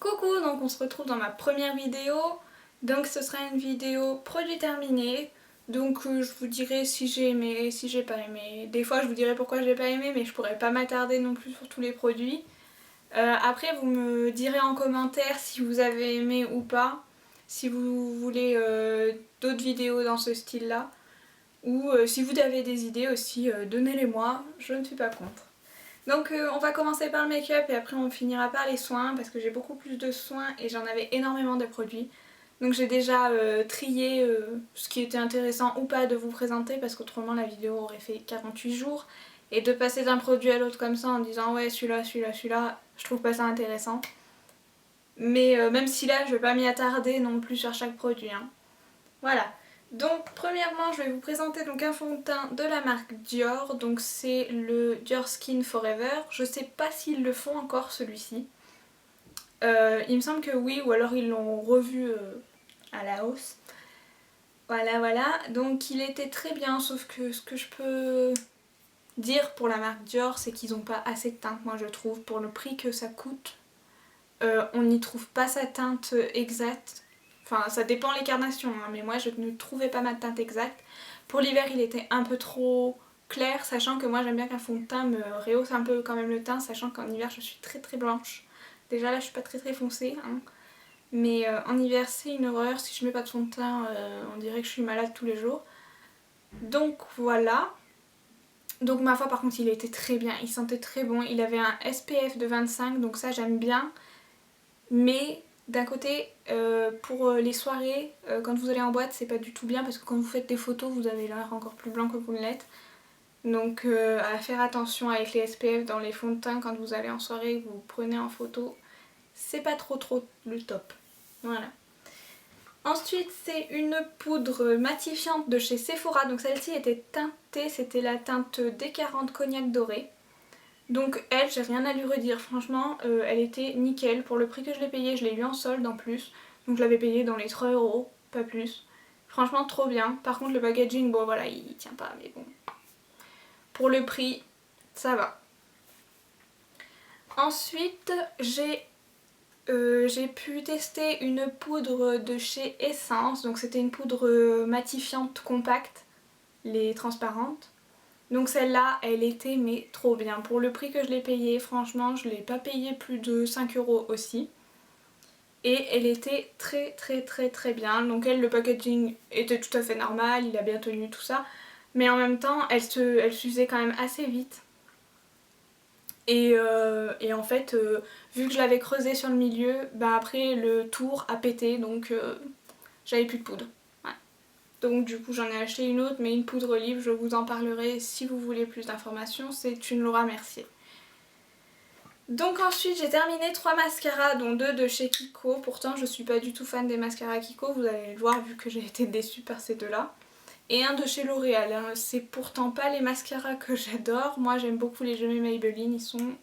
Coucou, donc on se retrouve dans ma première vidéo. Donc ce sera une vidéo produit terminé. Donc je vous dirai si j'ai aimé, si j'ai pas aimé. Des fois je vous dirai pourquoi j'ai pas aimé, mais je pourrais pas m'attarder non plus sur tous les produits. Après vous me direz en commentaire si vous avez aimé ou pas. Si vous voulez d'autres vidéos dans ce style là. Ou si vous avez des idées aussi, donnez-les moi, je ne suis pas contre. Donc on va commencer par le make-up et après on finira par les soins parce que j'ai beaucoup plus de soins et j'en avais énormément de produits. Donc j'ai déjà trié ce qui était intéressant ou pas de vous présenter parce qu'autrement la vidéo aurait fait 48 jours. Et de passer d'un produit à l'autre comme ça en disant ouais celui-là, celui-là, celui-là, je trouve pas ça intéressant. Mais même si là je vais pas m'y attarder non plus sur chaque produit. Hein. Voilà. Donc premièrement je vais vous présenter donc un fond de teint de la marque Dior, donc c'est le Dior Skin Forever. Je sais pas s'ils le font encore celui-ci. Il me semble que oui, ou alors ils l'ont revu à la hausse. Voilà, donc il était très bien, sauf que ce que je peux dire pour la marque Dior, c'est qu'ils n'ont pas assez de teinte, moi je trouve, pour le prix que ça coûte. On n'y trouve pas sa teinte exacte. Enfin, ça dépend les carnations, hein, mais moi je ne trouvais pas ma teinte exacte. Pour l'hiver, il était un peu trop clair, sachant que moi j'aime bien qu'un fond de teint me rehausse un peu quand même le teint, sachant qu'en hiver je suis très très blanche. Déjà là je suis pas très très foncée, hein. Mais en hiver c'est une horreur, si je mets pas de fond de teint, on dirait que je suis malade tous les jours. Donc voilà. Donc ma foi par contre il était très bien, il sentait très bon, il avait un SPF de 25, donc ça j'aime bien. Mais d'un côté, pour les soirées, quand vous allez en boîte, c'est pas du tout bien parce que quand vous faites des photos, vous avez l'air encore plus blanc que vous ne l'êtes. Donc à faire attention avec les SPF dans les fonds de teint quand vous allez en soirée et que vous prenez en photo, c'est pas trop le top. Voilà. Ensuite, c'est une poudre matifiante de chez Sephora. Donc celle-ci était teintée, c'était la teinte D40 Cognac Doré. Donc elle, j'ai rien à lui redire, franchement, elle était nickel. Pour le prix que je l'ai payé, je l'ai eu en solde en plus. Donc je l'avais payé dans les 3 €, pas plus. Franchement trop bien. Par contre le packaging, bon voilà, il tient pas, mais bon. Pour le prix, ça va. Ensuite, j'ai pu tester une poudre de chez Essence. Donc c'était une poudre matifiante compacte, les transparentes. Donc celle-là, elle était mais trop bien. Pour le prix que je l'ai payé, franchement, je l'ai pas payé plus de 5 € aussi. Et elle était très bien. Donc elle, le packaging était tout à fait normal, il a bien tenu tout ça. Mais en même temps, elle s'usait quand même assez vite. Et en fait, vu que je l'avais creusé sur le milieu, bah après le tour a pété, donc j'avais plus de poudre. Donc du coup j'en ai acheté une autre, mais une poudre libre, je vous en parlerai si vous voulez plus d'informations, c'est une Laura Mercier. Donc ensuite j'ai terminé 3 mascaras, dont 2 de chez Kiko. Pourtant je suis pas du tout fan des mascaras Kiko, vous allez le voir vu que j'ai été déçue par ces deux-là. Et un de chez L'Oréal, hein. C'est pourtant pas les mascaras que j'adore, moi j'aime beaucoup les Jamais Maybelline, ils sont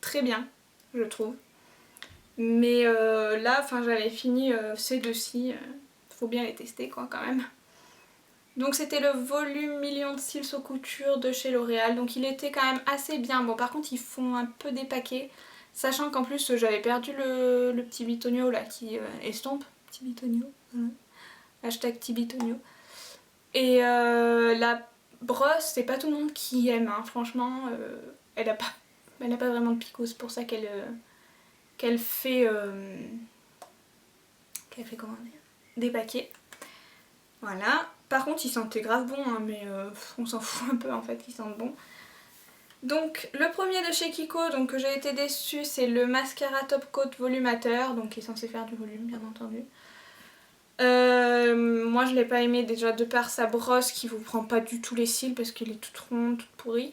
très bien, je trouve. Mais là, j'avais fini ces deux-ci, faut bien les tester quoi quand même. Donc c'était le volume million de cils aux coutures de chez L'Oréal, donc il était quand même assez bien. Bon par contre ils font un peu dépaquer, sachant qu'en plus j'avais perdu le petit bitonio là qui estompe, petit bitonio, hashtag petit bitonio. Et la brosse, c'est pas tout le monde qui aime, hein. Franchement, elle a pas vraiment de picot, c'est pour ça qu'elle fait comment dire, dépaquer. Voilà. Par contre, ils sentaient grave bon, hein, mais on s'en fout un peu en fait qu'ils sentent bon. Donc le premier de chez Kiko, donc que j'ai été déçue, c'est le mascara Top Coat Volumateur, donc qui est censé faire du volume bien entendu. Moi je l'ai pas aimé déjà de par sa brosse qui vous prend pas du tout les cils parce qu'il est tout rond, tout pourri.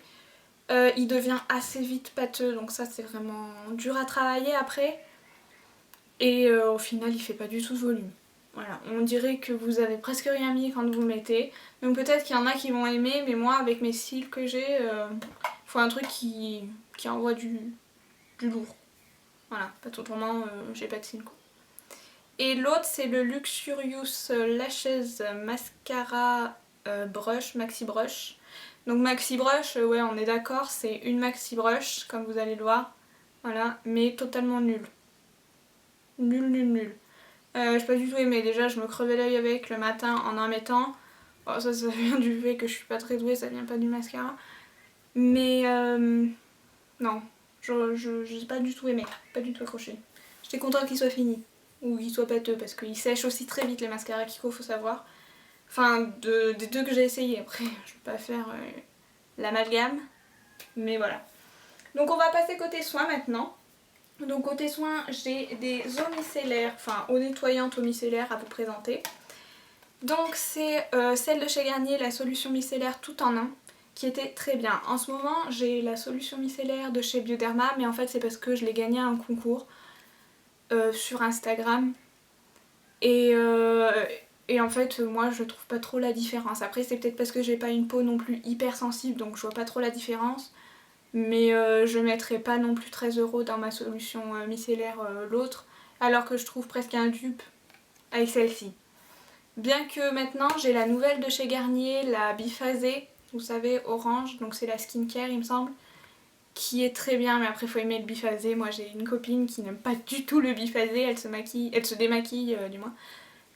Il devient assez vite pâteux, donc ça c'est vraiment dur à travailler après. Et au final il fait pas du tout de volume. Voilà, on dirait que vous avez presque rien mis quand vous le mettez. Donc peut-être qu'il y en a qui vont aimer, mais moi avec mes cils que j'ai, il faut un truc qui envoie du lourd. Voilà, pas tout vraiment, j'ai pas de cils quoi. Et l'autre c'est le Luxurious Lashes Mascara Brush, Maxi Brush. Donc Maxi Brush, ouais on est d'accord, c'est une Maxi Brush comme vous allez le voir. Voilà, mais totalement nulle. Nul, nul, nul. J'ai pas du tout aimé. Déjà, je me crevais l'œil avec le matin en mettant. Bon, ça vient du fait que je suis pas très douée, ça vient pas du mascara. Mais non, j'ai pas du tout aimé, pas du tout accroché. J'étais contente qu'il soit fini, ou qu'il soit pâteux, parce qu'il sèche aussi très vite les mascaras Kiko, faut savoir. Enfin, des deux que j'ai essayé, après je vais pas faire l'amalgame, mais voilà. Donc on va passer côté soins maintenant. Donc côté soins, j'ai des eaux micellaires, enfin eau nettoyante, eau micellaire à vous présenter. Donc c'est celle de chez Garnier, la solution micellaire tout en un, qui était très bien. En ce moment j'ai la solution micellaire de chez Bioderma, mais en fait c'est parce que je l'ai gagnée à un concours sur Instagram. Et en fait moi je trouve pas trop la différence. Après c'est peut-être parce que j'ai pas une peau non plus hyper sensible, donc je vois pas trop la différence. Mais je mettrai pas non plus 13 € dans ma solution micellaire l'autre, alors que je trouve presque un dupe avec celle-ci. Bien que maintenant j'ai la nouvelle de chez Garnier, la biphasée, vous savez, orange, donc c'est la skincare il me semble, qui est très bien, mais après il faut aimer le biphasé. Moi j'ai une copine qui n'aime pas du tout le biphasé, elle se démaquille du moins,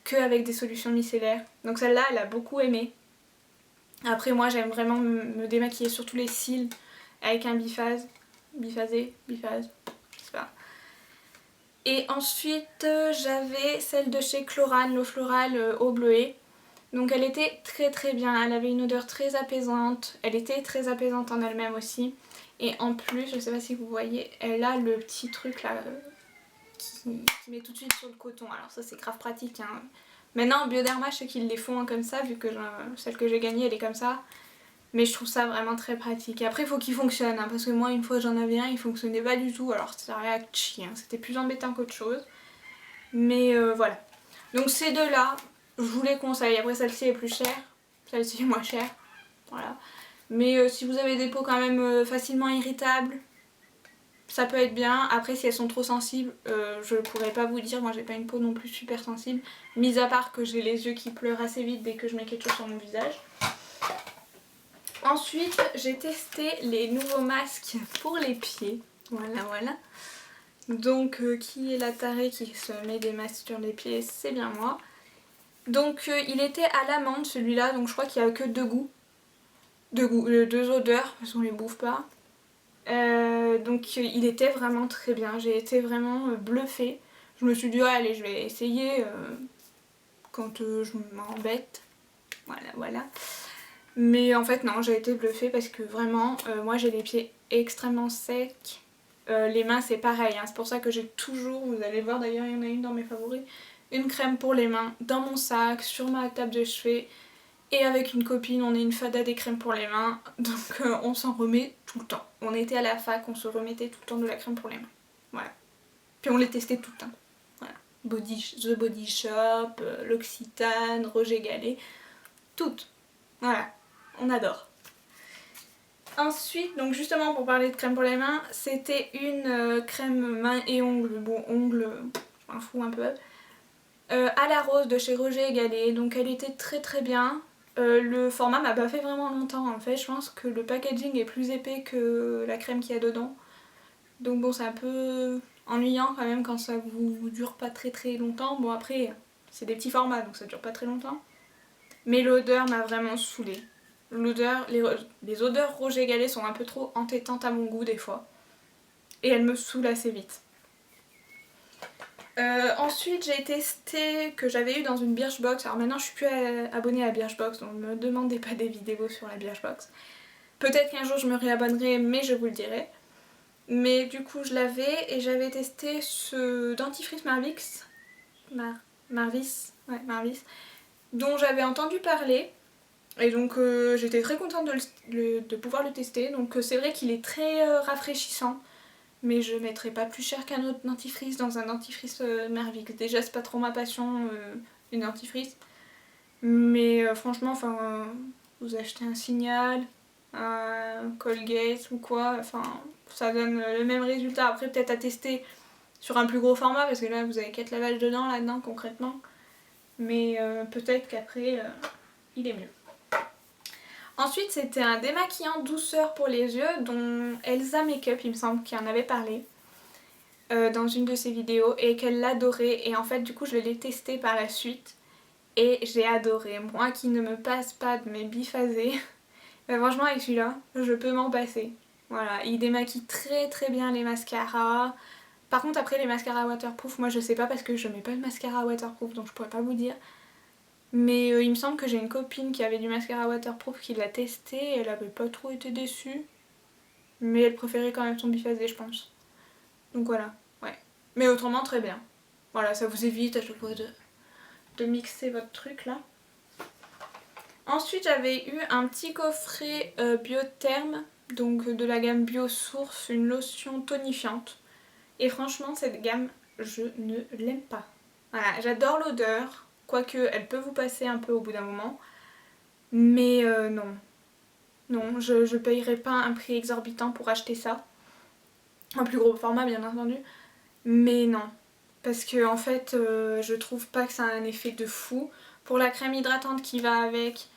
que avec des solutions micellaires. Donc celle-là elle a beaucoup aimé. Après moi j'aime vraiment me démaquiller surtout les cils avec un biphase, je sais pas. Et ensuite j'avais celle de chez Chlorane, l'eau florale eau bleuée. Donc elle était très très bien, elle avait une odeur très apaisante, elle était très apaisante en elle-même aussi. Et en plus, je sais pas si vous voyez, elle a le petit truc là qui met tout de suite sur le coton. Alors ça c'est grave pratique hein. Maintenant Bioderma je sais qu'ils les font comme ça, vu que celle que j'ai gagnée elle est comme ça. Mais je trouve ça vraiment très pratique. Et après il faut qu'il fonctionne hein, parce que moi une fois j'en avais un, il fonctionnait pas du tout. Alors ça rien à chier, hein. C'était plus embêtant qu'autre chose. Mais voilà. Donc ces deux là, je vous les conseille. Après celle-ci est plus chère, celle-ci est moins chère. Voilà. Mais si vous avez des peaux quand même facilement irritables, ça peut être bien. Après si elles sont trop sensibles, je pourrais pas vous dire. Moi j'ai pas une peau non plus super sensible. Mis à part que j'ai les yeux qui pleurent assez vite dès que je mets quelque chose sur mon visage. Ensuite, j'ai testé les nouveaux masques pour les pieds. Voilà, voilà. Donc, qui est la tarée qui se met des masques sur les pieds? C'est bien moi. Donc, il était à l'amande celui-là. Donc, je crois qu'il n'y a que deux goûts. Deux odeurs, parce qu'on les bouffe pas. Donc, il était vraiment très bien. J'ai été vraiment bluffée. Je me suis dit, ouais, allez, je vais essayer quand je m'embête. Voilà, voilà. Mais en fait non, j'ai été bluffée parce que vraiment, moi j'ai les pieds extrêmement secs. Les mains c'est pareil, hein. C'est pour ça que j'ai toujours, vous allez voir d'ailleurs il y en a une dans mes favoris, une crème pour les mains dans mon sac, sur ma table de chevet. Et avec une copine, on est une fada des crèmes pour les mains, donc on s'en remet tout le temps. On était à la fac, on se remettait tout le temps de la crème pour les mains. Voilà. Puis on les testait tout le temps. Voilà. The Body Shop, l'Occitane, Roger Gallet, toutes. Voilà. On adore. Ensuite, donc justement pour parler de crème pour les mains, c'était une crème mains et ongles, bon ongles, je m'en fous un peu, à la rose de chez Roger Gallet, donc elle était très très bien. Le format m'a pas fait vraiment longtemps en fait, je pense que le packaging est plus épais que la crème qu'il y a dedans. Donc bon c'est un peu ennuyant quand même quand ça vous dure pas très très longtemps. Bon après c'est des petits formats donc ça dure pas très longtemps. Mais l'odeur m'a vraiment saoulée. L'odeur, les odeurs Roger Gallet sont un peu trop entêtantes à mon goût des fois. Et elles me saoulent assez vite. Ensuite j'ai testé que j'avais eu dans une Birchbox. Alors maintenant je suis plus abonnée à Birchbox, donc ne me demandez pas des vidéos sur la Birchbox. Peut-être qu'un jour je me réabonnerai, mais je vous le dirai. Mais du coup je l'avais et j'avais testé ce dentifrice Marvis. Marvis. Dont j'avais entendu parler. Et donc j'étais très contente de pouvoir le tester. Donc c'est vrai qu'il est très rafraîchissant. Mais je mettrai pas plus cher qu'un autre dentifrice dans un dentifrice Mervix. Déjà c'est pas trop ma passion, une dentifrice. Mais franchement, enfin, vous achetez un Signal, un Colgate ou quoi, enfin ça donne le même résultat. Après peut-être à tester sur un plus gros format parce que là vous avez 4 lavages là-dedans concrètement. Mais peut-être qu'après il est mieux. Ensuite c'était un démaquillant douceur pour les yeux dont Elsa Makeup il me semble qui en avait parlé. dans une de ses vidéos et qu'elle l'adorait et en fait du coup je l'ai testé par la suite et j'ai adoré. Moi qui ne me passe pas de mes biphasés, mais franchement avec celui-là je peux m'en passer. Voilà, il démaquille très très bien les mascaras. Par contre après les mascaras waterproof, moi je sais pas parce que je mets pas de mascara waterproof donc je pourrais pas vous dire. Mais il me semble que j'ai une copine qui avait du mascara waterproof qui l'a testé et elle avait pas trop été déçue. Mais elle préférait quand même son biphasé je pense. Donc voilà, ouais. Mais autrement très bien. Voilà, ça vous évite à chaque fois de mixer votre truc là. Ensuite j'avais eu un petit coffret Biotherme, donc de la gamme Biosource, une lotion tonifiante. Et franchement cette gamme je ne l'aime pas. Voilà, j'adore l'odeur, quoique elle peut vous passer un peu au bout d'un moment. Mais non. Non, je payerai pas un prix exorbitant pour acheter ça. En plus gros format bien entendu. Mais non. Parce que en fait je trouve pas que ça a un effet de fou. Pour la crème hydratante qui va avec,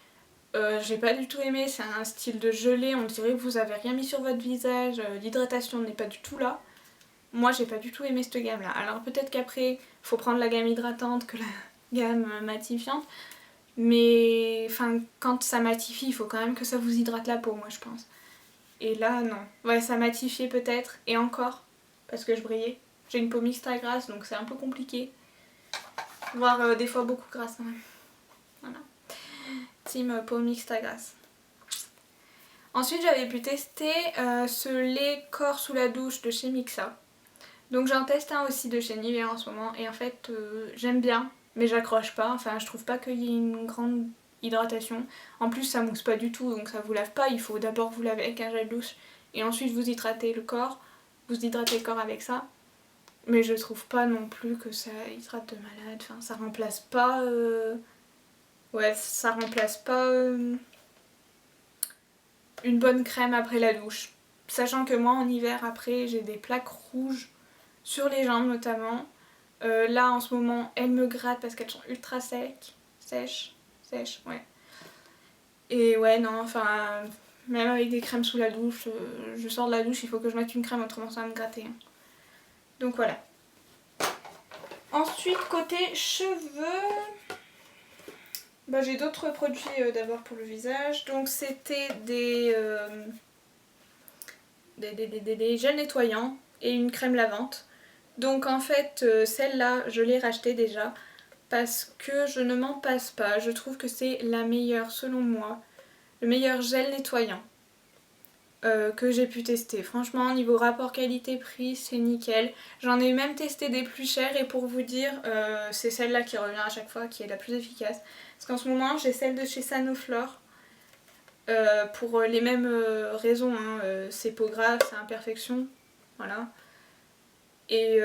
j'ai pas du tout aimé, c'est un style de gelée, on dirait que vous avez rien mis sur votre visage, l'hydratation n'est pas du tout là. Moi j'ai pas du tout aimé cette gamme là. Alors peut-être qu'après faut prendre la gamme hydratante que la gamme matifiante. Mais enfin quand ça matifie il faut quand même que ça vous hydrate la peau moi je pense. Et là non. Ouais ça matifiait peut-être et encore parce que je brillais. J'ai une peau mixte à grasse donc c'est un peu compliqué. Voire des fois beaucoup grasse quand même. Voilà. Team peau mixte à grasse. Ensuite j'avais pu tester ce lait corps sous la douche de chez Mixa. Donc j'en teste un aussi de chez Nivea en ce moment et en fait j'aime bien mais j'accroche pas, enfin je trouve pas qu'il y ait une grande hydratation. En plus ça mousse pas du tout donc ça vous lave pas, il faut d'abord vous laver avec un gel douche et ensuite vous hydratez le corps. Vous hydratez le corps avec ça. Mais je trouve pas non plus que ça hydrate de malade, enfin ça remplace pas... Ouais ça remplace pas une bonne crème après la douche. Sachant que moi en hiver après j'ai des plaques rouges sur les jambes notamment. Là en ce moment elles me grattent parce qu'elles sont ultra sèches, ouais. Et ouais non enfin même avec des crèmes sous la douche, je sors de la douche il faut que je mette une crème autrement ça va me gratter. Donc voilà. Ensuite côté cheveux, bah, j'ai d'autres produits d'abord pour le visage. Donc c'était des gels nettoyants et une crème lavante. Donc en fait celle-là je l'ai rachetée déjà parce que je ne m'en passe pas. Je trouve que c'est la meilleure selon moi, le meilleur gel nettoyant que j'ai pu tester. Franchement niveau rapport qualité-prix c'est nickel. J'en ai même testé des plus chers et pour vous dire c'est celle-là qui revient à chaque fois qui est la plus efficace. Parce qu'en ce moment j'ai celle de chez Sanoflore. Pour les mêmes raisons, hein, c'est peau grave, c'est imperfection, voilà. Et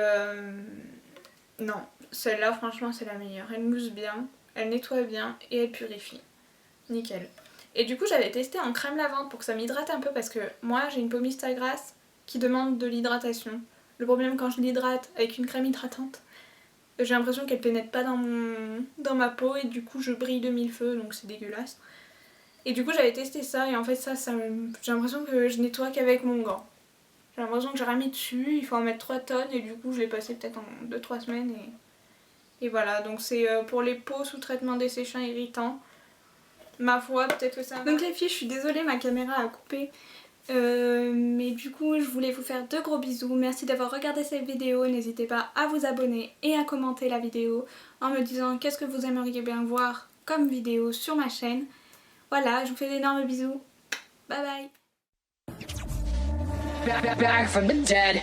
non, celle-là franchement c'est la meilleure, elle mousse bien, elle nettoie bien et elle purifie, nickel. Et du coup j'avais testé en crème lavante pour que ça m'hydrate un peu parce que moi j'ai une peau mixte à grasse qui demande de l'hydratation. Le problème quand je l'hydrate avec une crème hydratante, j'ai l'impression qu'elle pénètre pas dans ma peau et du coup je brille de mille feux donc c'est dégueulasse. Et du coup j'avais testé ça et en fait ça j'ai l'impression que je nettoie qu'avec mon gant. J'ai l'impression que j'ai rien mis dessus, il faut en mettre 3 tonnes et du coup je l'ai passé peut-être en 2-3 semaines et voilà. Donc c'est pour les peaux sous traitement desséchant irritant. Ma foi peut-être que ça va. Donc les filles je suis désolée ma caméra a coupé. Mais du coup je voulais vous faire de gros bisous. Merci d'avoir regardé cette vidéo, n'hésitez pas à vous abonner et à commenter la vidéo en me disant qu'est-ce que vous aimeriez bien voir comme vidéo sur ma chaîne. Voilà, je vous fais d'énormes bisous. Bye bye. Back from the dead.